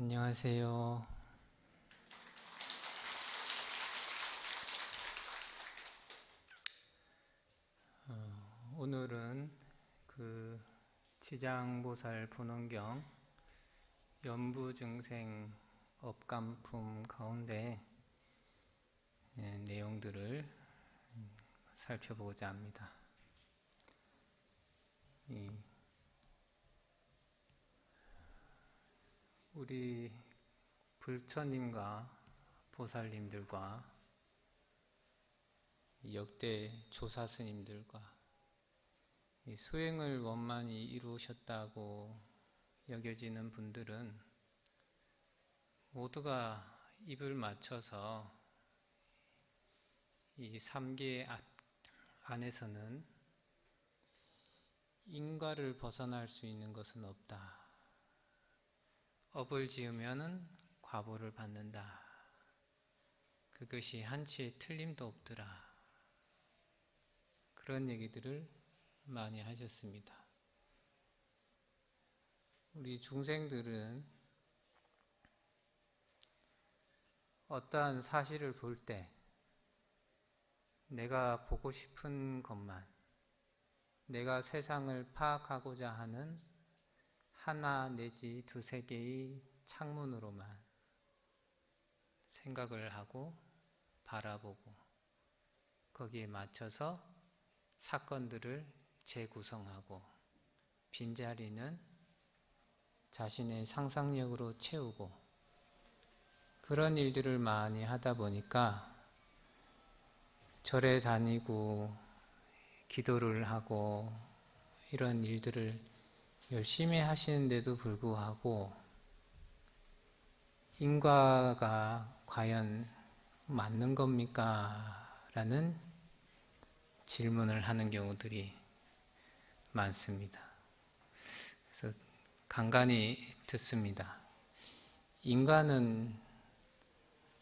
안녕하세요. 오늘은 지장보살 본원경 연부증생 업감품 가운데 내용들을 살펴보고자 합니다. 우리 불처님과 보살님들과 역대 조사스님들과 수행을 원만히 이루셨다고 여겨지는 분들은 모두가 입을 맞춰서 이 삼계 안에서는 인과를 벗어날 수 있는 것은 없다. 업을 지으면은 과보를 받는다. 그것이 한치의 틀림도 없더라. 그런 얘기들을 많이 하셨습니다. 우리 중생들은 어떠한 사실을 볼 때 내가 보고 싶은 것만, 내가 세상을 파악하고자 하는 하나 내지 두세 개의 창문으로만 생각을 하고 바라보고 거기에 맞춰서 사건들을 재구성하고 빈자리는 자신의 상상력으로 채우고 그런 일들을 많이 하다 보니까 절에 다니고 기도를 하고 이런 일들을 열심히 하시는데도 불구하고 인과가 과연 맞는 겁니까? 라는 질문을 하는 경우들이 많습니다. 그래서 간간히 듣습니다. 인과는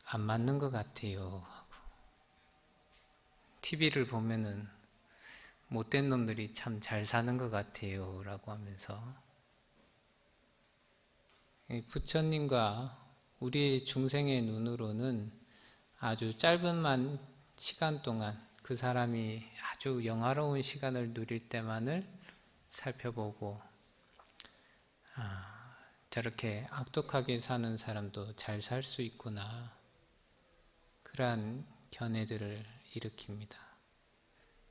안 맞는 것 같아요. TV를 보면은 못된 놈들이 참 잘 사는 것 같아요. 라고 하면서 부처님과 우리 중생의 눈으로는 아주 짧은 시간 동안 그 사람이 아주 영화로운 시간을 누릴 때만을 살펴보고 저렇게 악독하게 사는 사람도 잘 살 수 있구나. 그러한 견해들을 일으킵니다.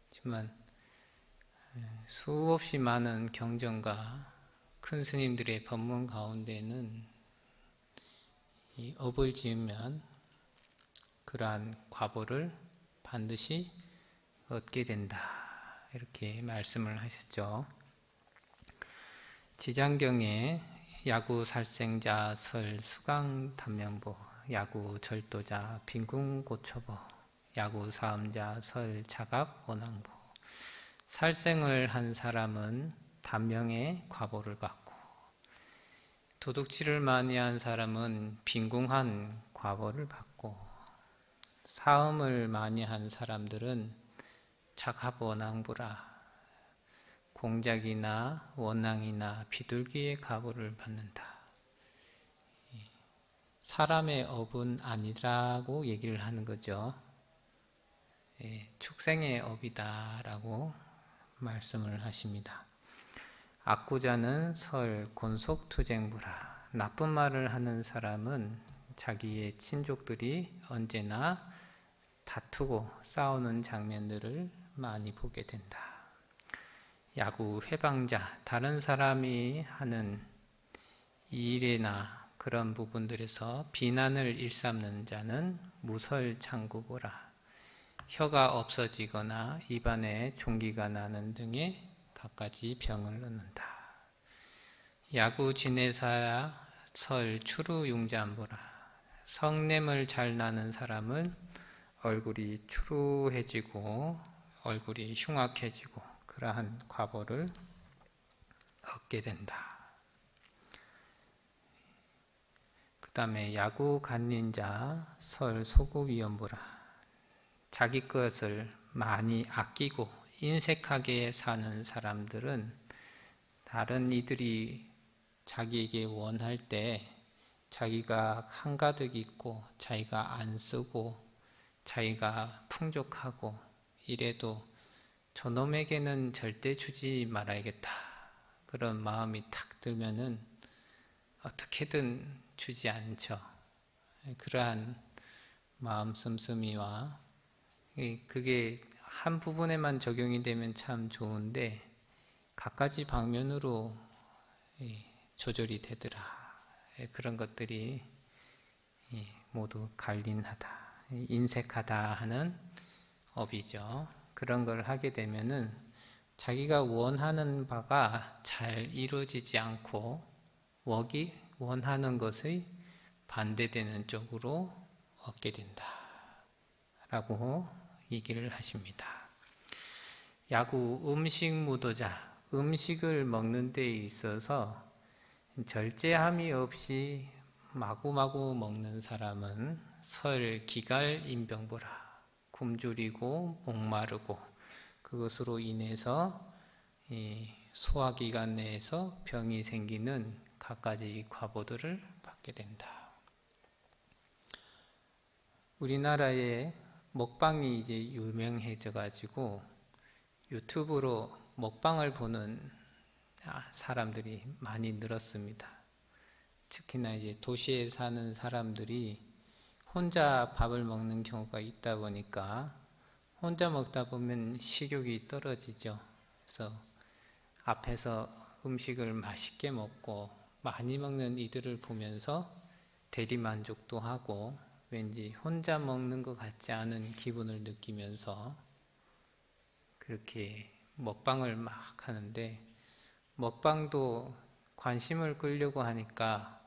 하지만 수없이 많은 경전과 큰 스님들의 법문 가운데는 이 업을 지으면 그러한 과보를 반드시 얻게 된다. 이렇게 말씀을 하셨죠. 지장경에 야구 살생자 설 수강 단명보, 야구 절도자 빈궁 고초보, 야구 사음자 설 자갑 원앙보. 살생을 한 사람은 단명의 과보를 받고 도둑질을 많이 한 사람은 빈궁한 과보를 받고 사음을 많이 한 사람들은 자갑 원앙부라 공작이나 원앙이나 비둘기의 과보를 받는다. 사람의 업은 아니라고 얘기를 하는 거죠. 축생의 업이다라고 말씀을 하십니다. 악구자는 설 곤속투쟁부라. 나쁜 말을 하는 사람은 자기의 친족들이 언제나 다투고 싸우는 장면들을 많이 보게 된다. 야구 회방자, 다른 사람이 하는 일이나 그런 부분들에서 비난을 일삼는 자는 무설창구보라. 혀가 없어지거나 입안에 종기가 나는 등의 갖가지 병을 얻는다. 야구 지내사야 설 추루융잠보라. 성냄을 잘 나는 사람은 얼굴이 추루해지고 얼굴이 흉악해지고 그러한 과보를 얻게 된다. 그 다음에 야구 간린자 설 소구위험보라. 자기 것을 많이 아끼고 인색하게 사는 사람들은 다른 이들이 자기에게 원할 때 자기가 한가득 있고 자기가 안 쓰고 자기가 풍족하고 이래도 저놈에게는 절대 주지 말아야겠다 그런 마음이 탁 들면은 어떻게든 주지 않죠. 그러한 마음 씀씀이와 그게 한 부분에만 적용이 되면 참 좋은데 갖가지 방면으로 조절이 되더라. 그런 것들이 모두 관린하다, 인색하다 하는 업이죠. 그런 걸 하게 되면은 자기가 원하는 바가 잘 이루어지지 않고 원하는 것의 반대되는 쪽으로 얻게 된다 라고 얘기를 하십니다. 야구 음식 무도자, 음식을 먹는 데 있어서 절제함이 없이 마구마구 먹는 사람은 설기갈인병보라, 굶주리고 목마르고 그것으로 인해서 소화기관 내에서 병이 생기는 갖가지 과보들을 받게 된다. 우리나라에 먹방이 이제 유명해져 가지고 유튜브로 먹방을 보는 사람들이 많이 늘었습니다. 특히나 이제 도시에 사는 사람들이 혼자 밥을 먹는 경우가 있다 보니까 혼자 먹다 보면 식욕이 떨어지죠. 그래서 앞에서 음식을 맛있게 먹고 많이 먹는 이들을 보면서 대리만족도 하고 왠지 혼자 먹는 것 같지 않은 기분을 느끼면서 그렇게 먹방을 막 하는데 먹방도 관심을 끌려고 하니까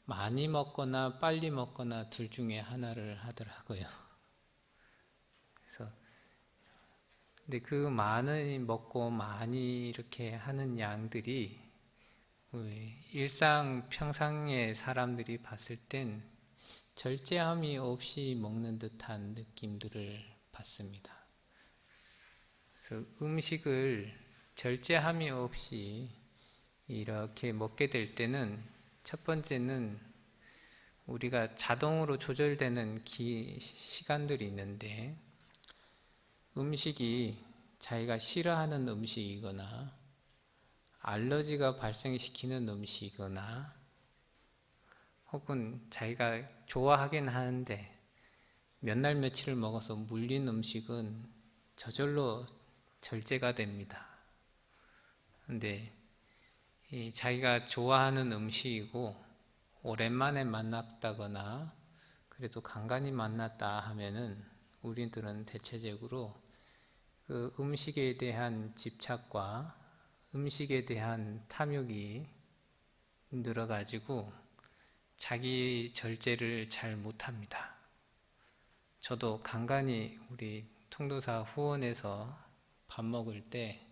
많이 먹거나 빨리 먹거나 둘 중에 하나를 하더라고요. 그래서 근데 그 많이 먹고 많이 이렇게 하는 양들이 일상 평상의 사람들이 봤을 땐 절제함이 없이 먹는 듯한 느낌들을 받습니다. 그래서 음식을 절제함이 없이 이렇게 먹게 될 때는 첫 번째는 우리가 자동으로 조절되는 시간들이 있는데 음식이 자기가 싫어하는 음식이거나 알러지가 발생시키는 음식이거나 혹은 자기가 좋아하긴 하는데 몇 날 며칠을 먹어서 물린 음식은 저절로 절제가 됩니다. 근데 자기가 좋아하는 음식이고 오랜만에 만났다거나 그래도 간간히 만났다 하면은 우리들은 대체적으로 그 음식에 대한 집착과 음식에 대한 탐욕이 늘어가지고 자기 절제를 잘 못합니다. 저도 간간히 우리 통도사 후원에서 밥 먹을 때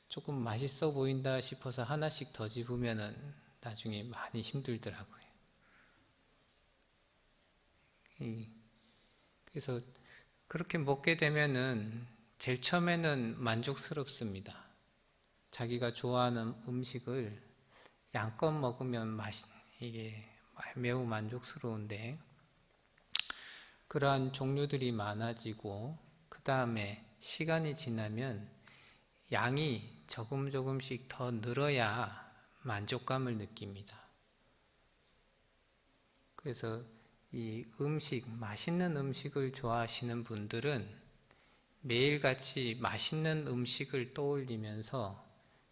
조금 맛있어 보인다 싶어서 하나씩 더 집으면은 나중에 많이 힘들더라고요. 그래서 그렇게 먹게 되면은 제일 처음에는 만족스럽습니다. 자기가 좋아하는 음식을 양껏 먹으면 이게 매우 만족스러운데 그러한 종류들이 많아지고 그 다음에 시간이 지나면 양이 조금씩 더 늘어야 만족감을 느낍니다. 그래서 이 맛있는 음식을 좋아하시는 분들은 매일같이 맛있는 음식을 떠올리면서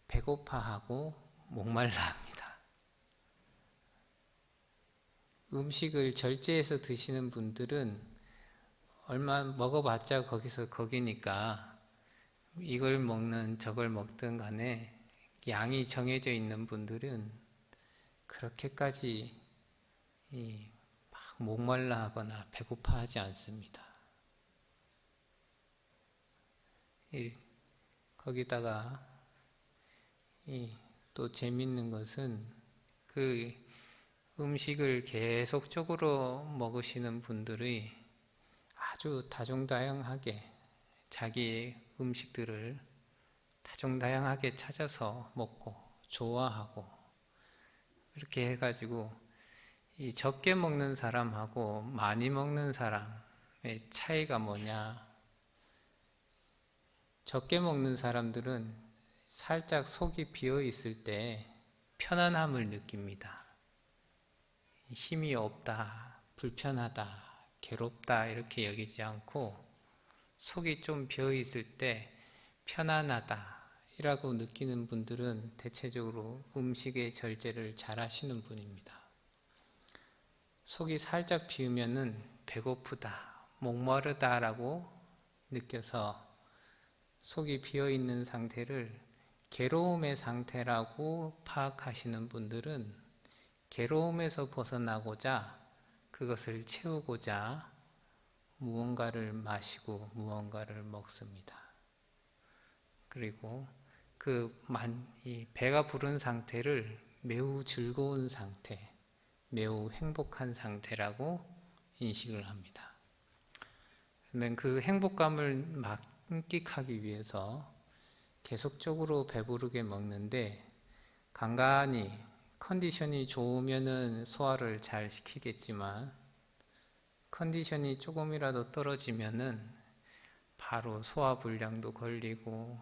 배고파하고 목말라 합니다. 음식을 절제해서 드시는 분들은 얼마 먹어봤자 거기니까 이걸 먹는 저걸 먹든 간에 양이 정해져 있는 분들은 그렇게까지 막 목말라 하거나 배고파하지 않습니다. 거기다가 또 재밌는 것은 그 음식을 계속적으로 먹으시는 분들이 아주 다종다양하게 자기의 음식들을 다종다양하게 찾아서 먹고 좋아하고 이렇게 해가지고 이 적게 먹는 사람하고 많이 먹는 사람의 차이가 뭐냐? 적게 먹는 사람들은 살짝 속이 비어 있을 때 편안함을 느낍니다. 힘이 없다, 불편하다, 괴롭다 이렇게 여기지 않고 속이 좀 비어 있을 때 편안하다 이라고 느끼는 분들은 대체적으로 음식의 절제를 잘 하시는 분입니다. 속이 살짝 비우면은 배고프다, 목마르다 라고 느껴서 속이 비어 있는 상태를 괴로움의 상태라고 파악하시는 분들은 괴로움에서 벗어나고자 그것을 채우고자 무언가를 마시고 무언가를 먹습니다. 그리고 이 배가 부른 상태를 매우 즐거운 상태, 매우 행복한 상태라고 인식을 합니다. 그러면 그 행복감을 만끽하기 위해서 계속적으로 배부르게 먹는데 간간히 컨디션이 좋으면은 소화를 잘 시키겠지만 컨디션이 조금이라도 떨어지면은 바로 소화불량도 걸리고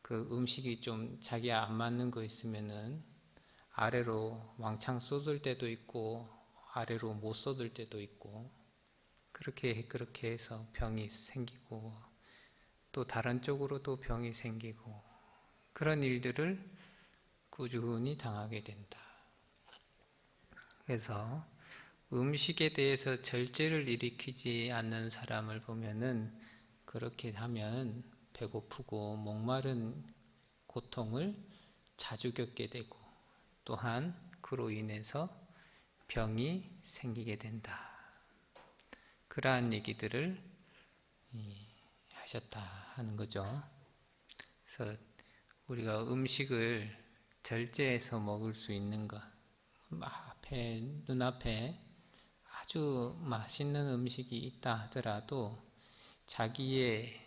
그 음식이 좀 자기에 안 맞는 거 있으면은 아래로 왕창 쏟을 때도 있고 아래로 못 쏟을 때도 있고 그렇게 해서 병이 생기고 또 다른 쪽으로도 병이 생기고 그런 일들을 꾸준히 당하게 된다. 그래서 음식에 대해서 절제를 일으키지 않는 사람을 보면은 그렇게 하면 배고프고 목마른 고통을 자주 겪게 되고 또한 그로 인해서 병이 생기게 된다. 그러한 얘기들을 하셨다 하는 거죠. 그래서 우리가 음식을 절제해서 먹을 수 있는 것, 눈앞에 아주 맛있는 음식이 있다 하더라도 자기의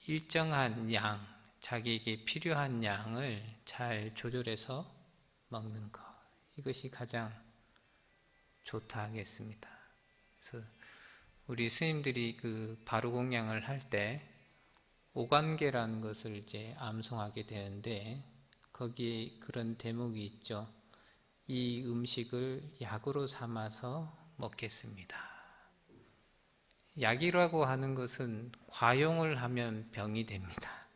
일정한 양, 자기에게 필요한 양을 잘 조절해서 먹는 것, 이것이 가장 좋다 하겠습니다. 그래서 우리 스님들이 그 바루공양을 할 때 오관계라는 것을 이제 암송하게 되는데 거기에 그런 대목이 있죠. 이 음식을 약으로 삼아서 먹겠습니다. 약이라고 하는 것은 과용을 하면 병이 됩니다.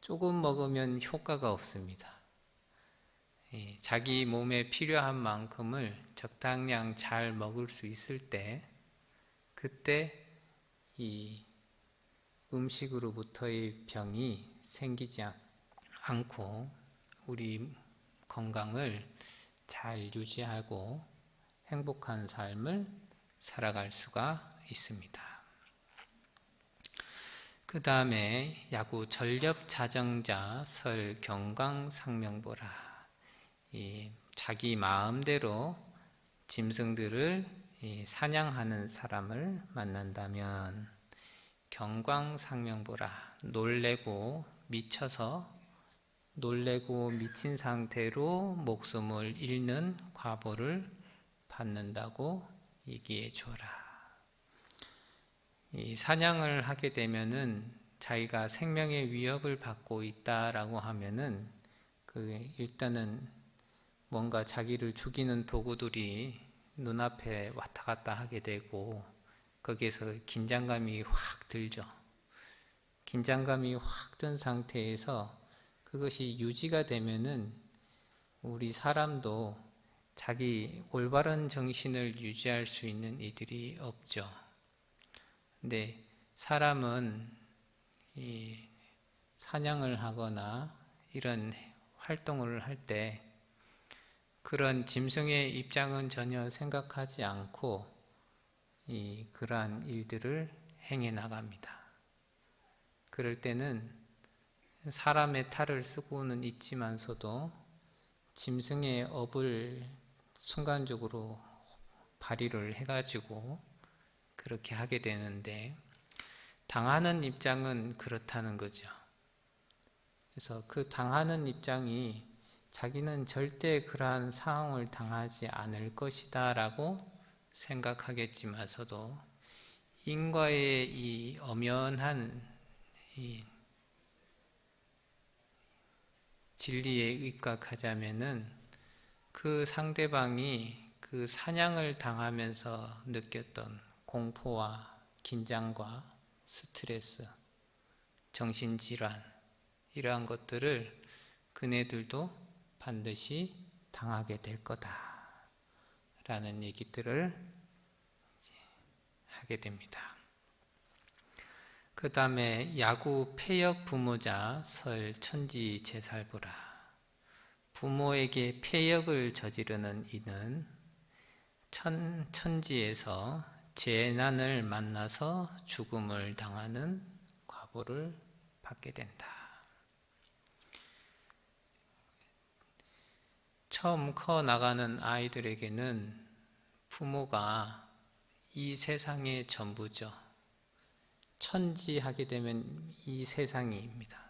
조금 먹으면 효과가 없습니다. 자기 몸에 필요한 만큼을 적당량 잘 먹을 수 있을 때 그때 이 음식으로부터의 병이 생기지 않고 우리 건강을 잘 유지하고 행복한 삶을 살아갈 수가 있습니다. 그 다음에 야구 전렵자정자 설 경광상명보라, 자기 마음대로 짐승들을 사냥하는 사람을 만난다면 경광상명보라, 놀래고 미친 상태로 목숨을 잃는 과보를 받는다고 얘기해 줘라. 이 사냥을 하게 되면은 자기가 생명의 위협을 받고 있다라고 하면은 일단은 뭔가 자기를 죽이는 도구들이 눈앞에 왔다 갔다 하게 되고 거기에서 긴장감이 확 들죠. 긴장감이 확 든 상태에서 그것이 유지가 되면은 우리 사람도 자기 올바른 정신을 유지할 수 있는 이들이 없죠. 근데 사람은 이 사냥을 하거나 이런 활동을 할 때 그런 짐승의 입장은 전혀 생각하지 않고 그러한 일들을 행해 나갑니다. 그럴 때는 사람의 탈을 쓰고는 있지만서도 짐승의 업을 순간적으로 발휘를 해가지고 그렇게 하게 되는데 당하는 입장은 그렇다는 거죠. 그래서 그 당하는 입장이 자기는 절대 그러한 상황을 당하지 않을 것이다 라고 생각하겠지만서도 인과의 이 엄연한 이 진리에 입각하자면은 그 상대방이 그 사냥을 당하면서 느꼈던 공포와 긴장과 스트레스, 정신질환 이러한 것들을 그네들도 반드시 당하게 될 거다 라는 얘기들을 하게 됩니다. 그 다음에 야구 폐역 부모자 설 천지 제살부라. 부모에게 폐역을 저지르는 이는 천지에서 재난을 만나서 죽음을 당하는 과보를 받게 된다. 처음 커 나가는 아이들에게는 부모가 이 세상의 전부죠. 천지하게 되면 이 세상입니다.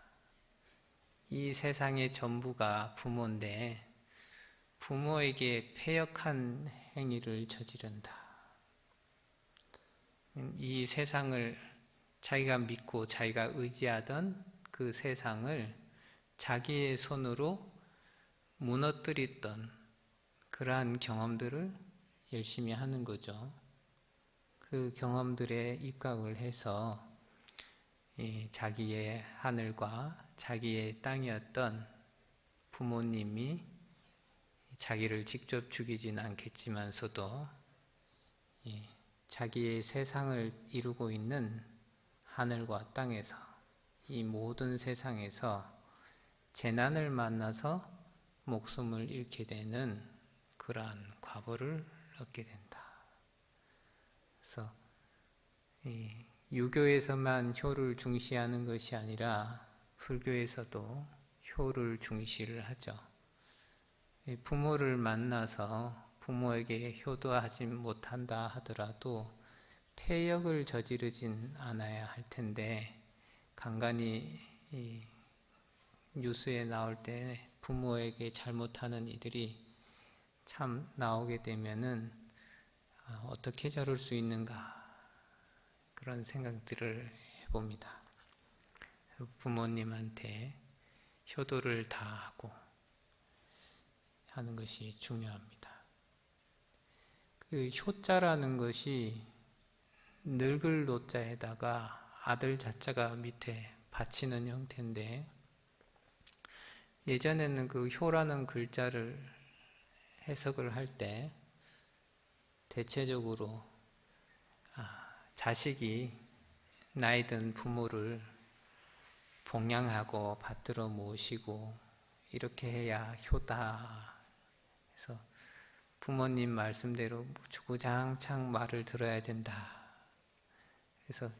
이 세상의 전부가 부모인데 부모에게 패역한 행위를 저지른다. 이 세상을 자기가 믿고 자기가 의지하던 그 세상을 자기의 손으로 무너뜨렸던 그러한 경험들을 열심히 하는 거죠. 그 경험들에 입각을 해서 자기의 하늘과 자기의 땅이었던 부모님이 자기를 직접 죽이진 않겠지만서도 자기의 세상을 이루고 있는 하늘과 땅에서 이 모든 세상에서 재난을 만나서 목숨을 잃게 되는 그러한 과보를 얻게 된다. 그래서 유교에서만 효를 중시하는 것이 아니라 불교에서도 효를 중시를 하죠. 부모를 만나서 부모에게 효도하지 못한다 하더라도 폐역을 저지르진 않아야 할 텐데 간간히 뉴스에 나올 때 부모에게 잘못하는 이들이 참 나오게 되면은 어떻게 저럴 수 있는가 그런 생각들을 해봅니다. 부모님한테 효도를 다하고 하는 것이 중요합니다. 그 효자라는 것이 늙을 노자에다가 아들 자자가 밑에 받치는 형태인데 예전에는 그 효라는 글자를 해석을 할 때 대체적으로 자식이 나이 든 부모를 봉양하고 받들어 모시고 이렇게 해야 효다. 그래서 부모님 말씀대로 주구장창 말을 들어야 된다. 그래서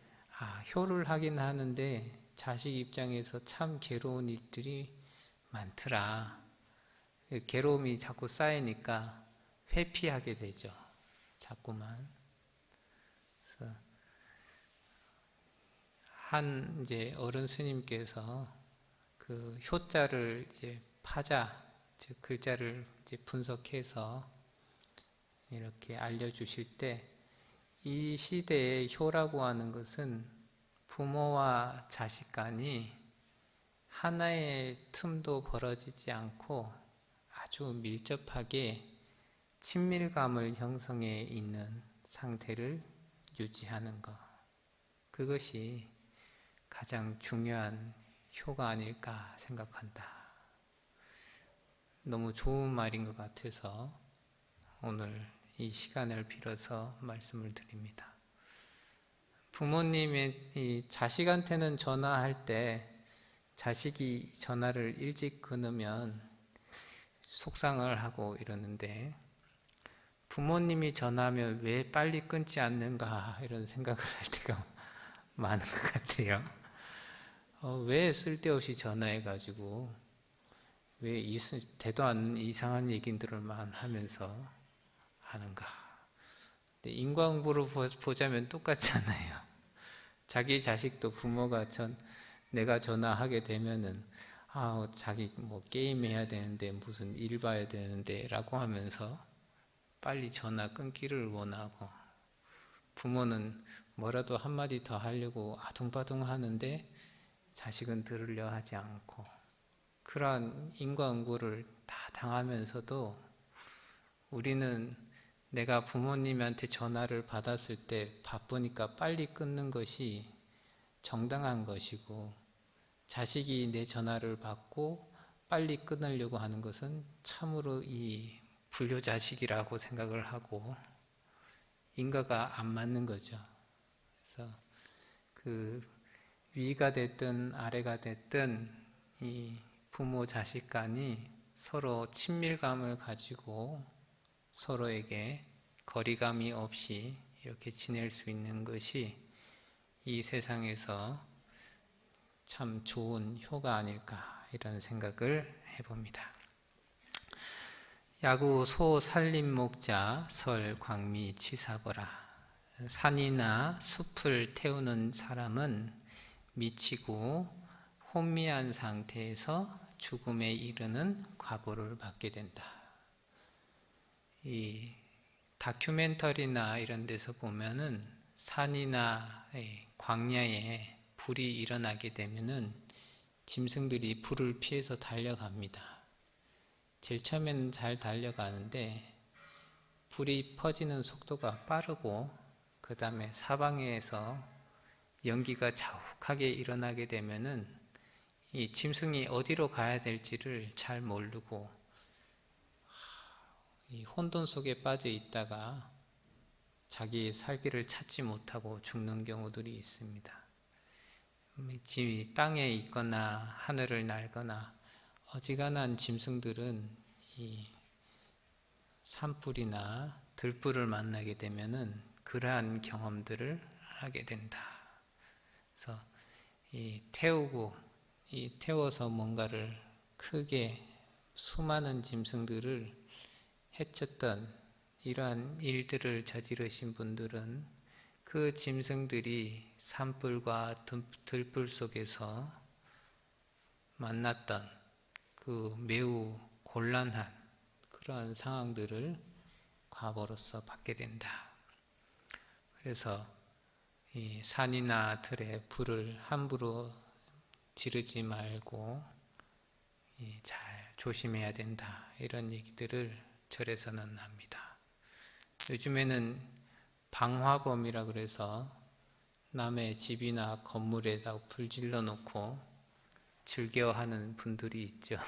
효를 하긴 하는데 자식 입장에서 참 괴로운 일들이 많더라. 괴로움이 자꾸 쌓이니까 회피하게 되죠. 자꾸만. 그래서 한 이제 어른 스님께서 그 효자를 이제 파자, 즉 글자를 이제 분석해서 이렇게 알려주실 때 이 시대의 효라고 하는 것은 부모와 자식 간이 하나의 틈도 벌어지지 않고 아주 밀접하게 친밀감을 형성해 있는 상태를 유지하는 것. 그것이 가장 중요한 효가 아닐까 생각한다. 너무 좋은 말인 것 같아서 오늘 이 시간을 빌어서 말씀을 드립니다. 부모님이 이 자식한테는 전화할 때 자식이 전화를 일찍 끊으면 속상을 하고 이러는데 부모님이 전화하면 왜 빨리 끊지 않는가 이런 생각을 할 때가 많은 것 같아요. 왜 쓸데없이 전화해가지고 왜 대도 않는 이상한 얘기들만 하면서 하는가. 인과응보로 보자면 똑같잖아요. 자기 자식도 부모가 내가 전화하게 되면은 자기 뭐 게임 해야 되는데 무슨 일 봐야 되는데 라고 하면서 빨리 전화 끊기를 원하고, 부모는 뭐라도 한마디 더 하려고 아둥바둥 하는데 자식은 들으려 하지 않고, 그러한 인과응보를 다 당하면서도 우리는 내가 부모님한테 전화를 받았을 때 바쁘니까 빨리 끊는 것이 정당한 것이고, 자식이 내 전화를 받고 빨리 끊으려고 하는 것은 참으로 이 불효자식이라고 생각을 하고 인과가 안 맞는 거죠. 그래서 그 위가 됐든 아래가 됐든 이 부모 자식 간이 서로 친밀감을 가지고 서로에게 거리감이 없이 이렇게 지낼 수 있는 것이 이 세상에서 참 좋은 효가 아닐까, 이런 생각을 해봅니다. 야구 소 살림 목자 설 광미 취사보라. 산이나 숲을 태우는 사람은 미치고 혼미한 상태에서 죽음에 이르는 과보를 받게 된다. 이 다큐멘터리나 이런 데서 보면은 산이나 광야에 불이 일어나게 되면은 짐승들이 불을 피해서 달려갑니다. 제일 처음에는 잘 달려가는데 불이 퍼지는 속도가 빠르고, 그 다음에 사방에서 연기가 자욱하게 일어나게 되면은 이 짐승이 어디로 가야 될지를 잘 모르고 이 혼돈 속에 빠져 있다가 자기의 살 길을 찾지 못하고 죽는 경우들이 있습니다. 땅에 있거나 하늘을 날거나 어지간한 짐승들은 이 산불이나 들불을 만나게 되면은 그러한 경험들을 하게 된다. 그래서 태워서 뭔가를 크게 수많은 짐승들을 해쳤던 이러한 일들을 저지르신 분들은 그 짐승들이 산불과 들불 속에서 만났던 그 매우 곤란한 그러한 상황들을 과보로서 받게 된다. 그래서 이 산이나 들에 불을 함부로 지르지 말고 잘 조심해야 된다, 이런 얘기들을 절에서는 합니다. 요즘에는 방화범이라 그래서 남의 집이나 건물에다 불 질러 놓고 즐겨하는 분들이 있죠.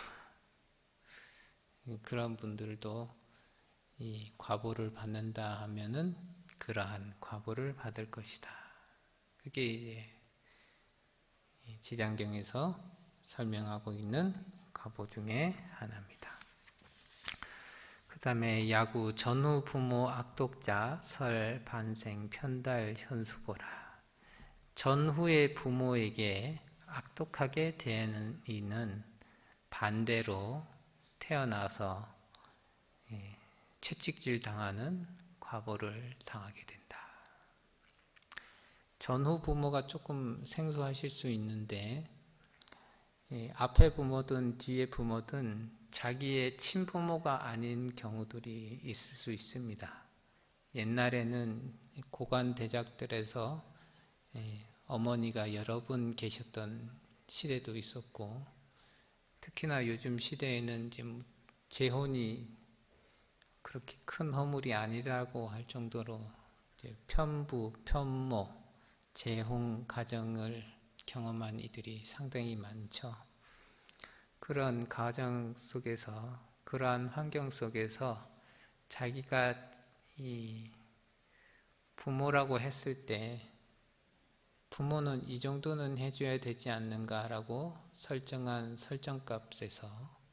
그런 분들도 이 과보를 받는다 하면은 그러한 과보를 받을 것이다. 그게 이제 지장경에서 설명하고 있는 과보 중에 하나입니다. 그 다음에 야구 전후 부모 악독자 설 반생 편달 현수보라. 전후의 부모에게 악독하게 대하는 이는 반대로 태어나서 채찍질 당하는 과보를 당하게 된다. 전후 부모가 조금 생소하실 수 있는데, 앞에 부모든 뒤에 부모든 자기의 친부모가 아닌 경우들이 있을 수 있습니다. 옛날에는 고관 대작들에서 어머니가 여러 분 계셨던 시대도 있었고, 특히나 요즘 시대에는 지금 재혼이 그렇게 큰 허물이 아니라고 할 정도로 편부, 편모, 재혼 가정을 경험한 이들이 상당히 많죠. 그런 가정 속에서, 그러한 환경 속에서 자기가 이 부모라고 했을 때 부모는 이 정도는 해줘야 되지 않는가라고 설정한 설정값에서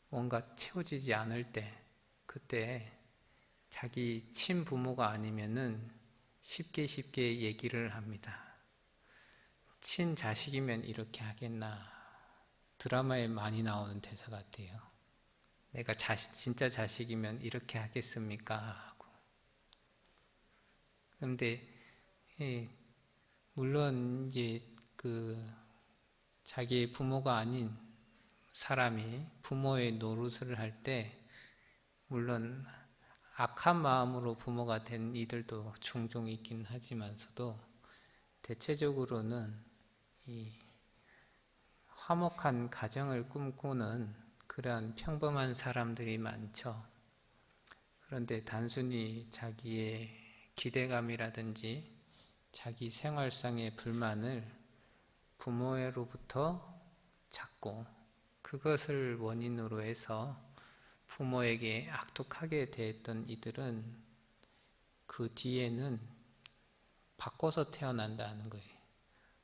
뭔가 채워지지 않을 때, 그때 자기 친부모가 아니면은 쉽게 얘기를 합니다. 친자식이면 이렇게 하겠나. 드라마에 많이 나오는 대사 같아요. 내가 진짜 자식이면 이렇게 하겠습니까? 하고. 그런데 물론 이제 자기의 부모가 아닌 사람이 부모의 노릇을 할 때 물론 악한 마음으로 부모가 된 이들도 종종 있긴 하지만서도 대체적으로는 이 화목한 가정을 꿈꾸는 그러한 평범한 사람들이 많죠. 그런데 단순히 자기의 기대감이라든지 자기 생활상의 불만을 부모로부터 찾고 그것을 원인으로 해서 부모에게 악독하게 대했던 이들은 그 뒤에는 바꿔서 태어난다는 거예요.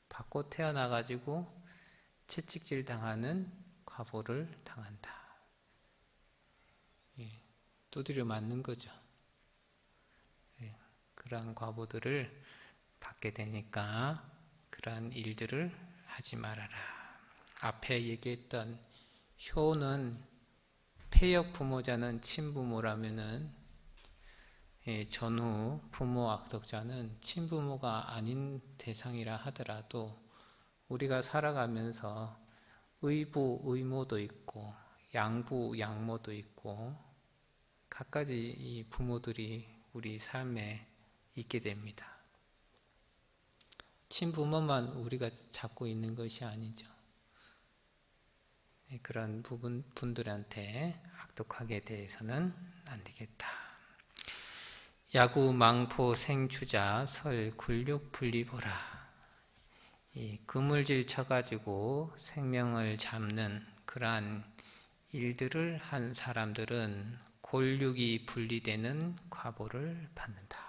바꿔 태어나가지고 채찍질 당하는 과보를 당한다. 두드려 맞는 거죠. 그러한 과보들을 받게 되니까 그러한 일들을 하지 말아라. 앞에 얘기했던 효는 폐역 부모자는 친부모라면은 전후 부모 악독자는 친부모가 아닌 대상이라 하더라도 우리가 살아가면서 의부 의모도 있고 양부 양모도 있고 갖가지 이 부모들이 우리 삶에 있게 됩니다. 친부모만 우리가 잡고 있는 것이 아니죠. 그런 분들한테 악독하게 대해서는 안 되겠다. 야구 망포 생추자 설 굴육 분리보라. 이 그물질 쳐가지고 생명을 잡는 그러한 일들을 한 사람들은 골육이 분리되는 과보를 받는다.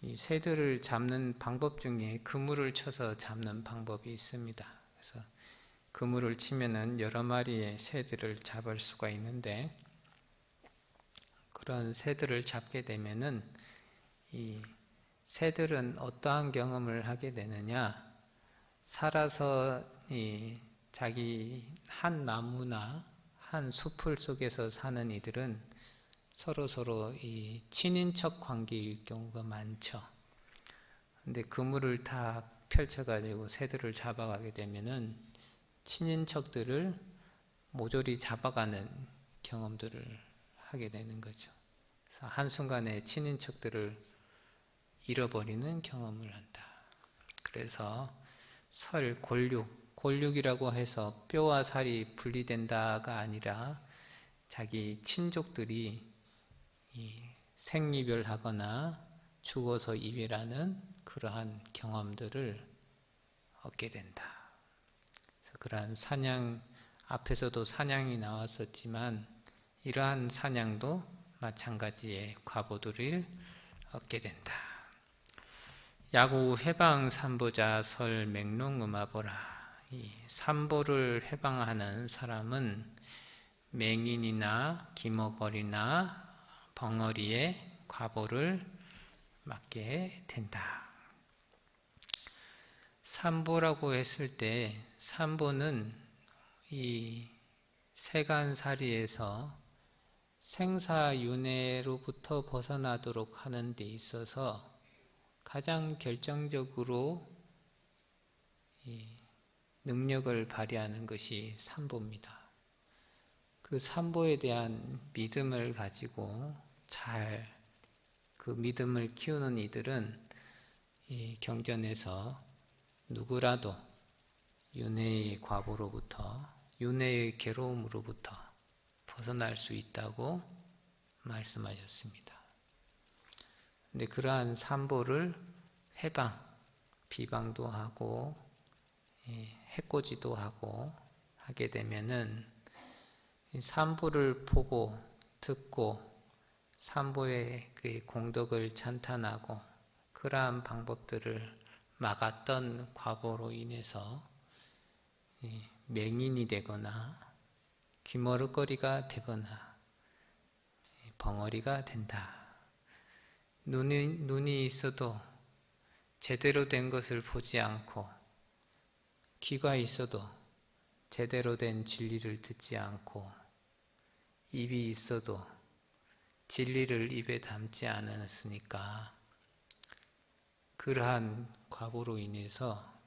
이 새들을 잡는 방법 중에 그물을 쳐서 잡는 방법이 있습니다. 그래서 그물을 치면은 여러 마리의 새들을 잡을 수가 있는데 그런 새들을 잡게 되면은 이 새들은 어떠한 경험을 하게 되느냐? 살아서 자기 한 나무나 한 숲을 속에서 사는 이들은 서로 이 친인척 관계일 경우가 많죠. 근데 그물을 다 펼쳐가지고 새들을 잡아가게 되면은 친인척들을 모조리 잡아가는 경험들을 하게 되는 거죠. 그래서 한순간에 친인척들을 잃어버리는 경험을 한다. 그래서 설 골육이라고 해서 뼈와 살이 분리된다가 아니라 자기 친족들이 생이별하거나 죽어서 이별하는 그러한 경험들을 얻게 된다. 그래서 그러한 사냥, 앞에서도 사냥이 나왔었지만 이러한 사냥도 마찬가지의 과보들을 얻게 된다. 야구 회방 삼보자 설 맹롱음하보라. 이 삼보를 회방하는 사람은 맹인이나 기머거리나 벙어리의 과보를 맞게 된다. 삼보라고 했을 때 삼보는 이 세간살이에서 생사윤회로부터 벗어나도록 하는 데 있어서 가장 결정적으로 능력을 발휘하는 것이 삼보입니다. 그 삼보에 대한 믿음을 가지고 잘 그 믿음을 키우는 이들은 이 경전에서 누구라도 윤회의 과보로부터 윤회의 괴로움으로부터 벗어날 수 있다고 말씀하셨습니다. 근데 그러한 삼보를 회방, 비방도 하고 해코지도 하고 하게 되면은 삼보를 보고 듣고 삼보의 그 공덕을 찬탄하고 그러한 방법들을 막았던 과보로 인해서 맹인이 되거나 귀머릇거리가 되거나 벙어리가 된다. 눈이 있어도 제대로 된 것을 보지 않고 귀가 있어도 제대로 된 진리를 듣지 않고 입이 있어도 진리를 입에 담지 않았으니까 그러한 과보로 인해서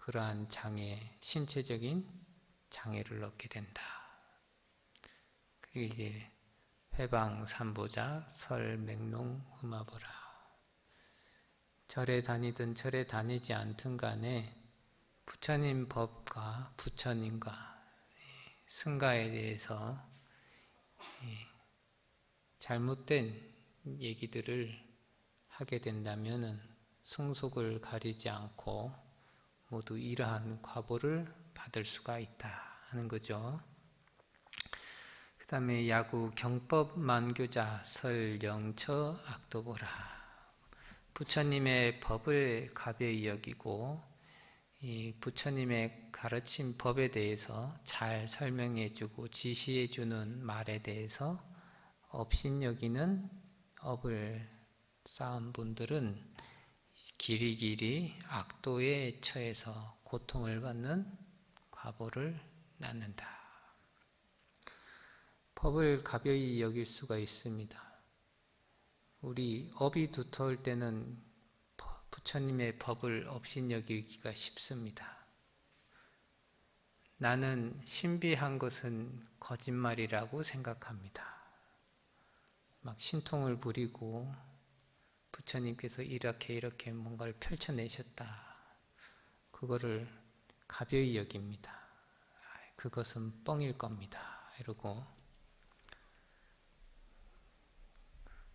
그러한 장애, 신체적인 장애를 얻게 된다. 그게 이제 회방삼보자 설맹농음압어라. 절에 다니든 절에 다니지 않든 간에 부처님 법과 부처님과 승가에 대해서 잘못된 얘기들을 하게 된다면은 승속을 가리지 않고 모두 이러한 과보를 받을 수가 있다 하는 거죠. 그 다음에 야구 경법 만교자 설영처 악도보라. 부처님의 법을 가벼이 여기고 이 부처님의 가르친 법에 대해서 잘 설명해주고 지시해주는 말에 대해서 업신여기는 업을 쌓은 분들은 길이길이 악도에 처해서 고통을 받는 과보를 낳는다. 법을 가벼이 여길 수가 있습니다. 우리 업이 두터울 때는 부처님의 법을 업신여기기가 쉽습니다. 나는 신비한 것은 거짓말이라고 생각합니다. 막 신통을 부리고 부처님께서 이렇게 뭔가를 펼쳐내셨다. 그거를 가벼이 여깁니다. 그것은 뻥일 겁니다. 이러고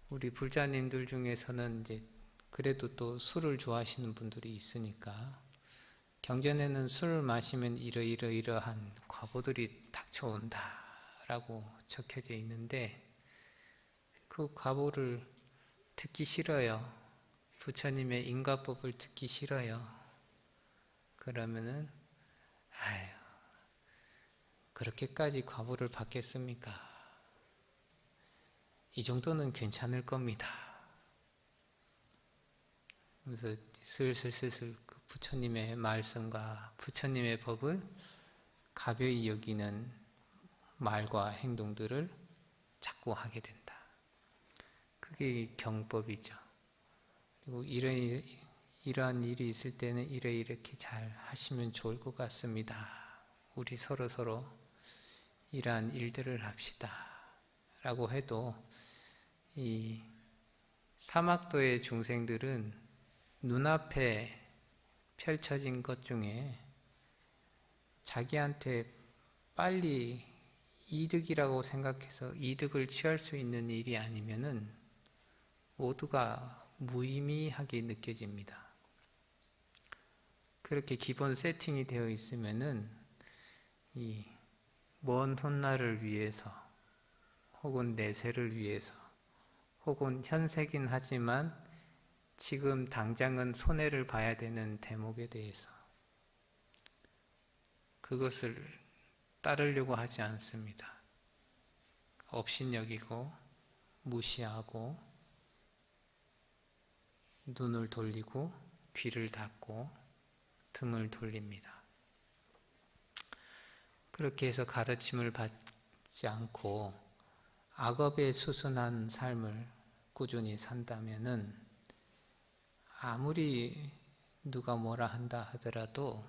우리 불자님들 중에서는 이제 그래도 또 술을 좋아하시는 분들이 있으니까 경전에는 술을 마시면 이러이러한 과보들이 닥쳐온다 라고 적혀져 있는데 그 과보를 듣기 싫어요. 부처님의 인가법을 듣기 싫어요. 그러면은 아유 그렇게까지 과보를 받겠습니까? 이 정도는 괜찮을 겁니다. 그래서 슬슬 그 부처님의 말씀과 부처님의 법을 가벼이 여기는 말과 행동들을 자꾸 하게 된다. 그게 경법이죠. 그리고 이러한 일이 있을 때는 이렇게 잘 하시면 좋을 것 같습니다. 우리 서로 이러한 일들을 합시다. 라고 해도 이 사막도의 중생들은 눈앞에 펼쳐진 것 중에 자기한테 빨리 이득이라고 생각해서 이득을 취할 수 있는 일이 아니면은 모두가 무의미하게 느껴집니다. 그렇게 기본 세팅이 되어 있으면은 이 먼 훗날을 위해서 혹은 내세를 위해서 혹은 현세긴 하지만 지금 당장은 손해를 봐야 되는 대목에 대해서 그것을 따르려고 하지 않습니다. 업신여기고 무시하고 눈을 돌리고 귀를 닫고 등을 돌립니다. 그렇게 해서 가르침을 받지 않고 악업에 수순한 삶을 꾸준히 산다면은 아무리 누가 뭐라 한다 하더라도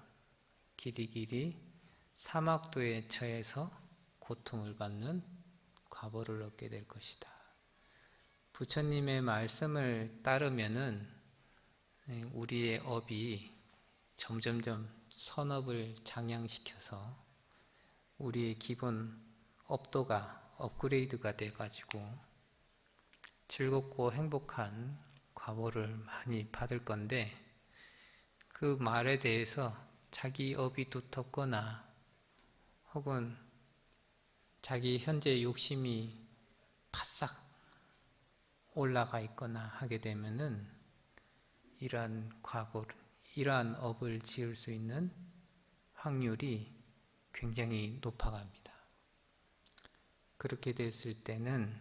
길이길이 사막도에 처해서 고통을 받는 과보를 얻게 될 것이다. 부처님의 말씀을 따르면은 우리의 업이 점점점 선업을 장양시켜서 우리의 기본 업도가 업그레이드가 돼가지고 즐겁고 행복한 과보를 많이 받을 건데 그 말에 대해서 자기 업이 두텁거나 혹은 자기 현재 욕심이 바싹 올라가 있거나 하게 되면은 이러한 업을 지을 수 있는 확률이 굉장히 높아갑니다. 그렇게 됐을 때는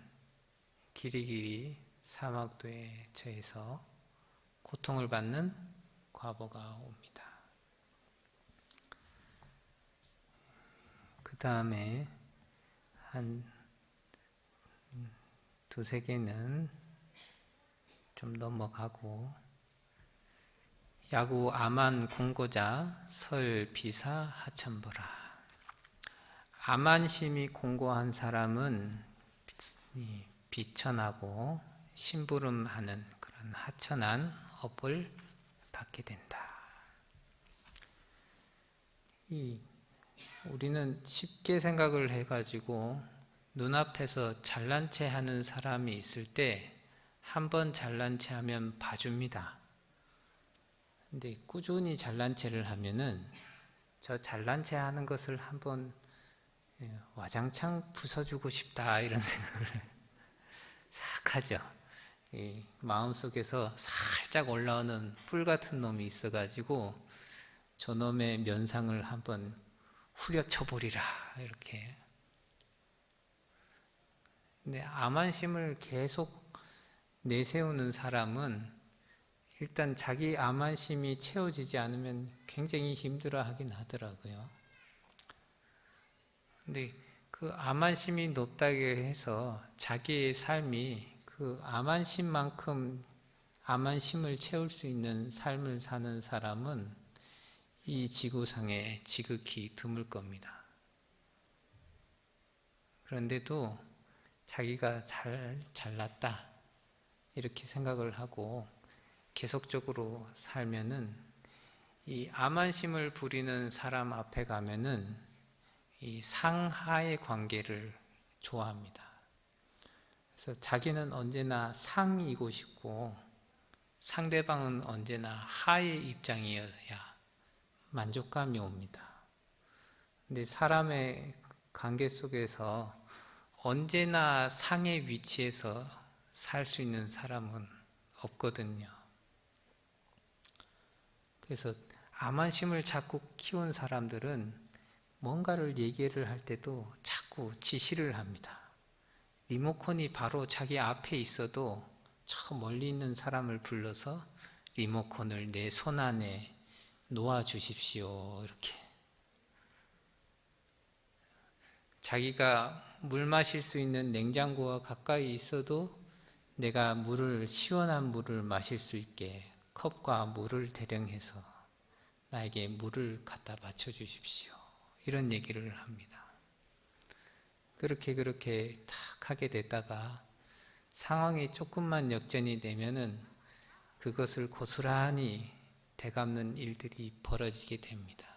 길이길이 사막도에 처해서 고통을 받는 과보가 옵니다. 그 다음에 한 두세 개는 좀 넘어가고 야구 아만 공고자 설 비사 하천보라. 아만심이 공고한 사람은 비천하고 심부름하는 그런 하천한 업을 받게 된다. 우리는 쉽게 생각을 해가지고 눈앞에서 잘난 체 하는 사람이 있을 때 한 번 잘난 체 하면 봐줍니다. 근데 꾸준히 잘난 체를 하면은 저 잘난 체 하는 것을 한번 와장창 부숴주고 싶다 이런 생각을 싹 하죠. 마음속에서 살짝 올라오는 뿔 같은 놈이 있어가지고 저놈의 면상을 한번 후려쳐 버리라 이렇게. 근데 암만심을 계속 내세우는 사람은 일단 자기 암만심이 채워지지 않으면 굉장히 힘들어하긴 하더라고요. 근데 그 암만심이 높다고 해서 자기의 삶이 그 암만심만큼 암만심을 채울 수 있는 삶을 사는 사람은 이 지구상에 지극히 드물 겁니다. 그런데도 자기가 잘났다 이렇게 생각을 하고 계속적으로 살면은 이 암만심을 부리는 사람 앞에 가면은 이 상하의 관계를 좋아합니다. 그래서 자기는 언제나 상이고 싶고 상대방은 언제나 하의 입장이어야 만족감이 옵니다. 근데 사람의 관계 속에서 언제나 상의 위치에서 살 수 있는 사람은 없거든요. 그래서 암만심을 자꾸 키운 사람들은 뭔가를 얘기를 할 때도 자꾸 지시를 합니다. 리모컨이 바로 자기 앞에 있어도 저 멀리 있는 사람을 불러서 리모컨을 내 손 안에 놓아 주십시오 이렇게. 자기가 물 마실 수 있는 냉장고와 가까이 있어도 내가 시원한 물을 마실 수 있게 컵과 물을 대령해서 나에게 물을 갖다 바쳐 주십시오 이런 얘기를 합니다. 그렇게 탁 하게 됐다가 상황이 조금만 역전이 되면은 그것을 고스란히 되갚는 일들이 벌어지게 됩니다.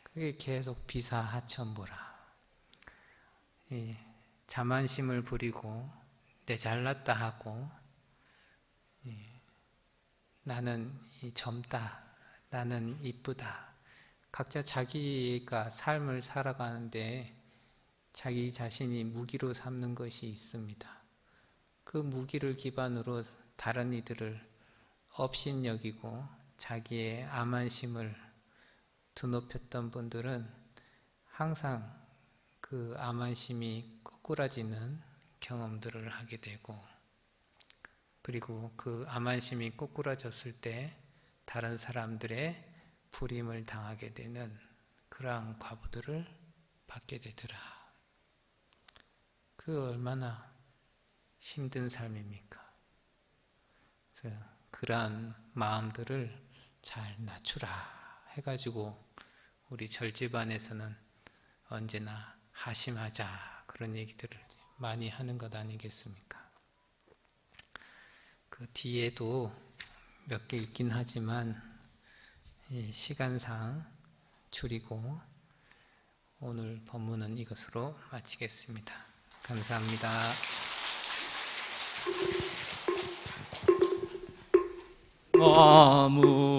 그게 계속 비사하천보라. 자만심을 부리고 내 잘났다 하고 나는 젊다, 나는 이쁘다. 각자 자기가 삶을 살아가는데 자기 자신이 무기로 삼는 것이 있습니다. 그 무기를 기반으로 다른 이들을 업신여기고 자기의 암만심을 드높였던 분들은 항상 그 암만심이 꼬꾸라지는 경험들을 하게 되고, 그리고 그 암만심이 꼬꾸라졌을 때 다른 사람들의 불임을 당하게 되는 그러한 과보들을 받게 되더라. 그 얼마나 힘든 삶입니까? 그래서 그러한 마음들을 잘 낮추라 해가지고 우리 절집안에서는 언제나 하심하자 그런 얘기들을 많이 하는 것 아니겠습니까? 그 뒤에도 몇 개 있긴 하지만 시간상 줄이고 오늘 법문은 이것으로 마치겠습니다. 감사합니다. 나무